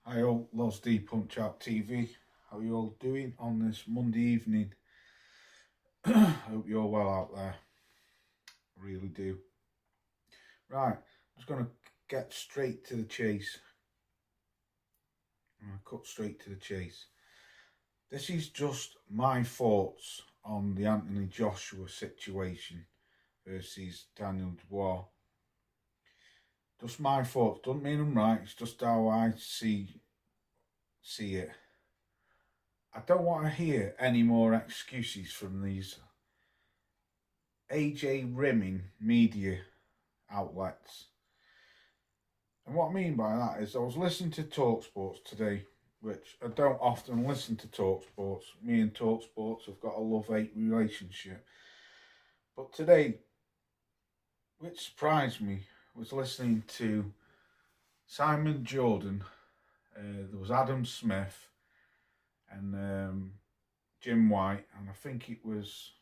Hi all, Loz D Punch Out TV. How are you all doing on this Monday evening? Hope you're well out there. I really do. Right, I'm just going to get straight to the chase. I'm going to cut straight to the chase. This is just my thoughts on the Anthony Joshua situation versus Daniel Dubois. Just my thoughts. Don't mean I'm right. It's just how I see it. I don't want to hear any more excuses from these AJ rimming media outlets. And what I mean by that is I was listening to TalkSports today, which I don't often listen to TalkSports. Me and TalkSports have got a love-hate relationship. But today, which surprised me, was listening to Simon Jordan. There was Adam Smith and Jim White, and I think it was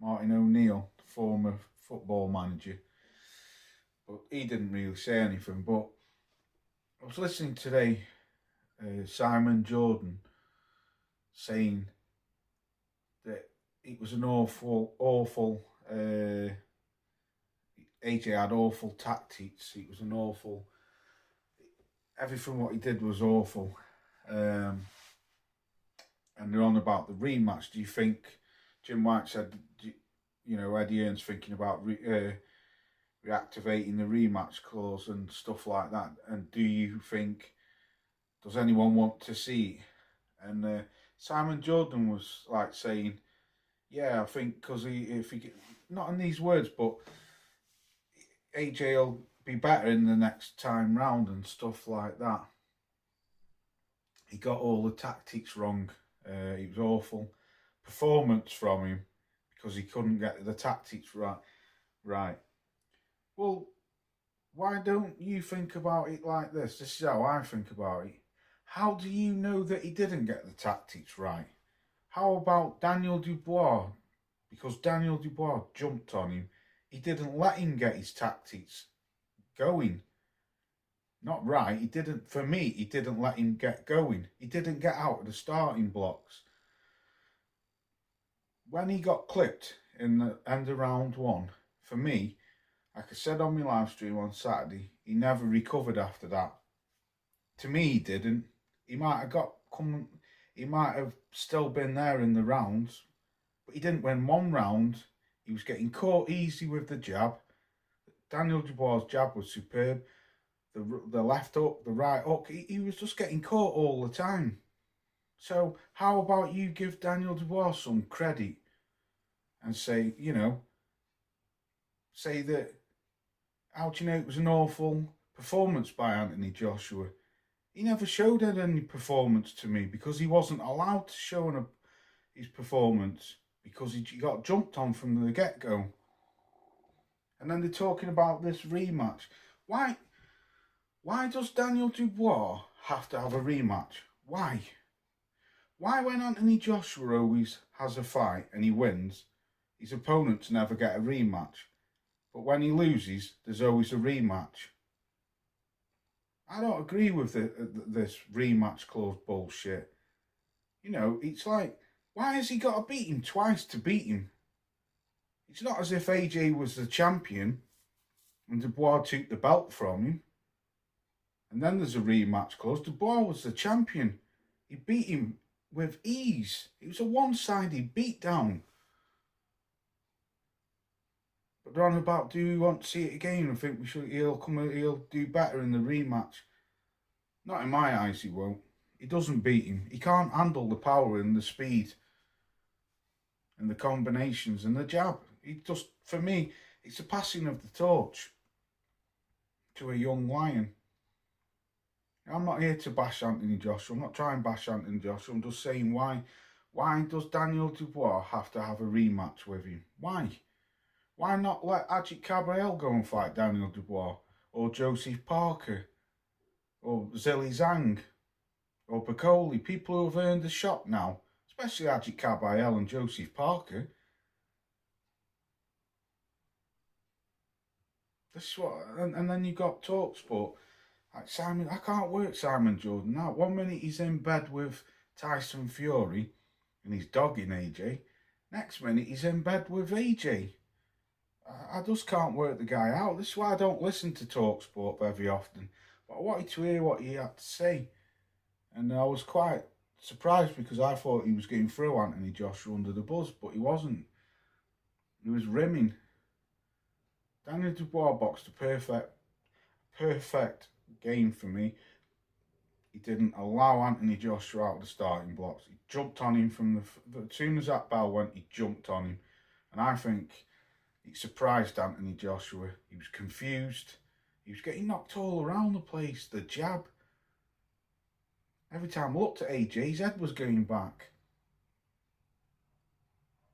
Martin O'Neill, the former football manager. But he didn't really say anything. But I was listening today, Simon Jordan saying that it was an awful. AJ had awful tactics. It was an awful. Everything what he did was awful. And they're on about the rematch. Do you think Jim White said, Eddie Hearn's thinking about reactivating the rematch clause and stuff like that? And do you think, does anyone want to see it? And Simon Jordan was like saying, yeah, I think because if he not in these words, but AJ will be better in the next time round and stuff like that. He got all the tactics wrong. It was awful performance from him because he couldn't get the tactics right. Well, why don't you think about it like this? This is how I think about it. How do you know that he didn't get the tactics right? How about Daniel Dubois? Because Daniel Dubois jumped on him. He didn't let him get his tactics going. Not right. He didn't. For me, he didn't let him get going. He didn't get out of the starting blocks. When he got clipped in the end of round one, for me, like I said on my live stream on Saturday, he never recovered after that. To me, he didn't. He might have still been there in the rounds, but he didn't win one round. He was getting caught easy with the jab. Daniel Dubois' jab was superb. The left hook, the right hook, he was just getting caught all the time. So how about you give Daniel Dubois some credit and say, say that, how do you know it was an awful performance by Anthony Joshua? He never showed any performance to me because he wasn't allowed to show his performance because he got jumped on from the get-go. And then they're talking about this rematch. Why does Daniel Dubois have to have a rematch? Why? Why when Anthony Joshua always has a fight and he wins, his opponents never get a rematch? But when he loses, there's always a rematch. I don't agree with this rematch clause bullshit. It's like, why has he got to beat him twice to beat him? It's not as if AJ was the champion and Dubois took the belt from him. And then there's a rematch clause. Dubois was the champion. He beat him with ease. It was a one-sided beatdown. But they're on about, do we want to see it again? I think he'll do better in the rematch. Not in my eyes, he won't. He doesn't beat him. He can't handle the power and the speed and the combinations and the jab. For me, it's a passing of the torch to a young lion. I'm not here to bash Anthony Joshua. I'm not trying to bash Anthony Joshua. I'm just saying why does Daniel Dubois have to have a rematch with him? Why? Why not let Ajit Cabral go and fight Daniel Dubois? Or Joseph Parker? Or Zhilei Zhang? Or Bacoli? People who have earned a shot now. Especially Ajit Cabral and Joseph Parker. This is what, and then you got TalkSport Like Simon, I can't work Simon Jordan now. One minute he's in bed with Tyson Fury and he's dogging AJ. Next minute he's in bed with AJ. I just can't work the guy out. This is why I don't listen to TalkSport very often. But I wanted to hear what he had to say. And I was quite surprised because I thought he was getting through Anthony Joshua under the buzz, but he wasn't. He was rimming. Daniel Dubois boxed a perfect game for me. He didn't allow Anthony Joshua out of the starting blocks. He jumped on him from as soon as that bell went, he jumped on him. And I think it surprised Anthony Joshua. He was confused. He was getting knocked all around the place. The jab. Every time I looked at AJ, his head was going back.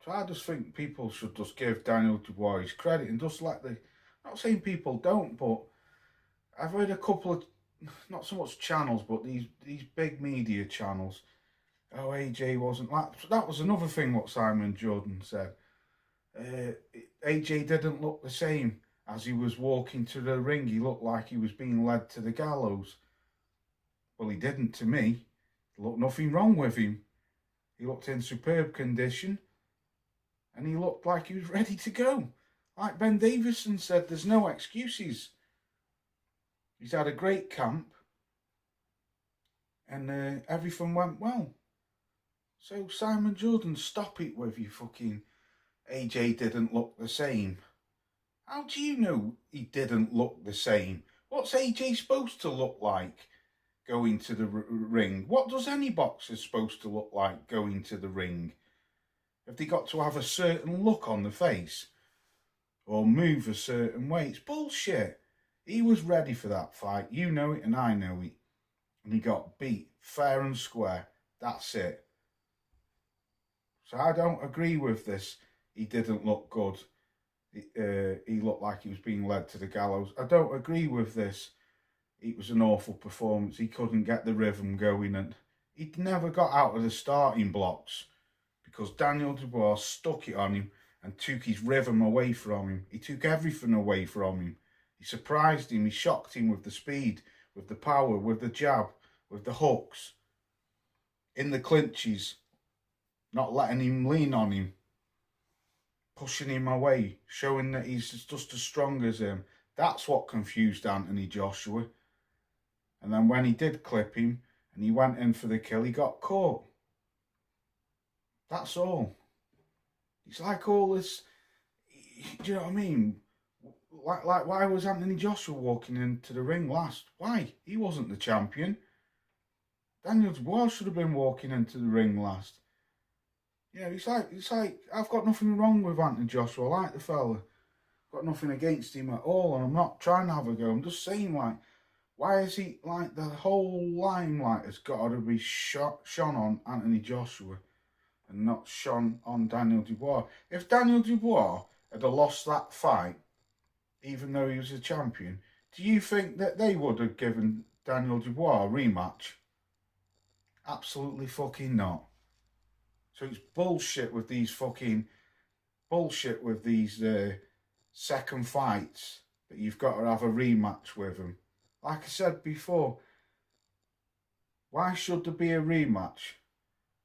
So I just think people should just give Daniel Dubois his credit and just let the... Not saying people don't, but I've heard a couple of, not so much channels, but these big media channels. Oh, AJ wasn't like... That was another thing what Simon Jordan said. AJ didn't look the same as he was walking to the ring. He looked like he was being led to the gallows. Well, he didn't to me. There looked nothing wrong with him. He looked in superb condition. And he looked like he was ready to go. Like Ben Davison said, there's no excuses. He's had a great camp. And everything went well. So Simon Jordan, stop it with you fucking... AJ didn't look the same. How do you know he didn't look the same? What's AJ supposed to look like going to the ring? What does any boxer supposed to look like going to the ring? Have they got to have a certain look on the face? Or move a certain way? It's bullshit. He was ready for that fight. You know it and I know it. And he got beat fair and square. That's it. So I don't agree with this. He didn't look good. He looked like he was being led to the gallows. I don't agree with this. It was an awful performance. He couldn't get the rhythm going and he never got out of the starting blocks because Daniel Dubois stuck it on him and took his rhythm away from him. He took everything away from him. He surprised him. He shocked him with the speed, with the power, with the jab, with the hooks. In the clinches, not letting him lean on him. Pushing him away, showing that he's just as strong as him. That's what confused Anthony Joshua. And then when he did clip him and he went in for the kill, he got caught. That's all. It's like all this, do you know what I mean? Like why was Anthony Joshua walking into the ring last? Why? He wasn't the champion. Daniel Dubois should have been walking into the ring last. Yeah, it's like I've got nothing wrong with Anthony Joshua. I like the fella. Got nothing against him at all, and I'm not trying to have a go. I'm just saying, like, why is he like the whole limelight has got to be shone on Anthony Joshua and not shone on Daniel Dubois? If Daniel Dubois had lost that fight, even though he was a champion, do you think that they would have given Daniel Dubois a rematch? Absolutely fucking not. So it's bullshit with these second fights that you've got to have a rematch with them. Like I said before, why should there be a rematch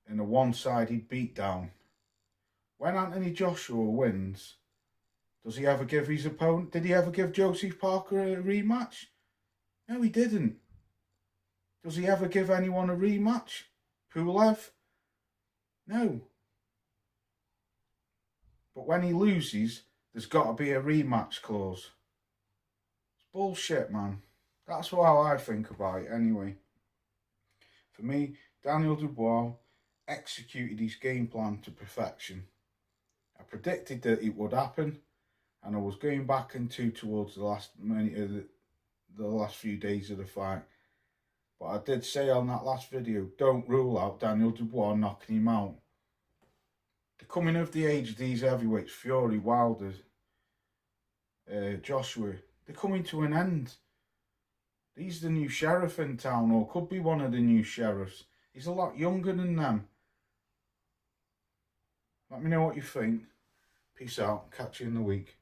in a one-sided beatdown? When Anthony Joshua wins, does he ever give his opponent... Did he ever give Joseph Parker a rematch? No, he didn't. Does he ever give anyone a rematch? Pulev? No. But when he loses, there's got to be a rematch clause. It's bullshit, man. That's how I think about it anyway. For me, Daniel Dubois executed his game plan to perfection. I predicted that it would happen, and I was going back into towards the last few days of the fight. But I did say on that last video, don't rule out Daniel Dubois knocking him out. The coming of the age of these heavyweights, Fury, Wilder, Joshua, they're coming to an end. He's the new sheriff in town, or could be one of the new sheriffs. He's a lot younger than them. Let me know what you think. Peace out. Catch you in the week.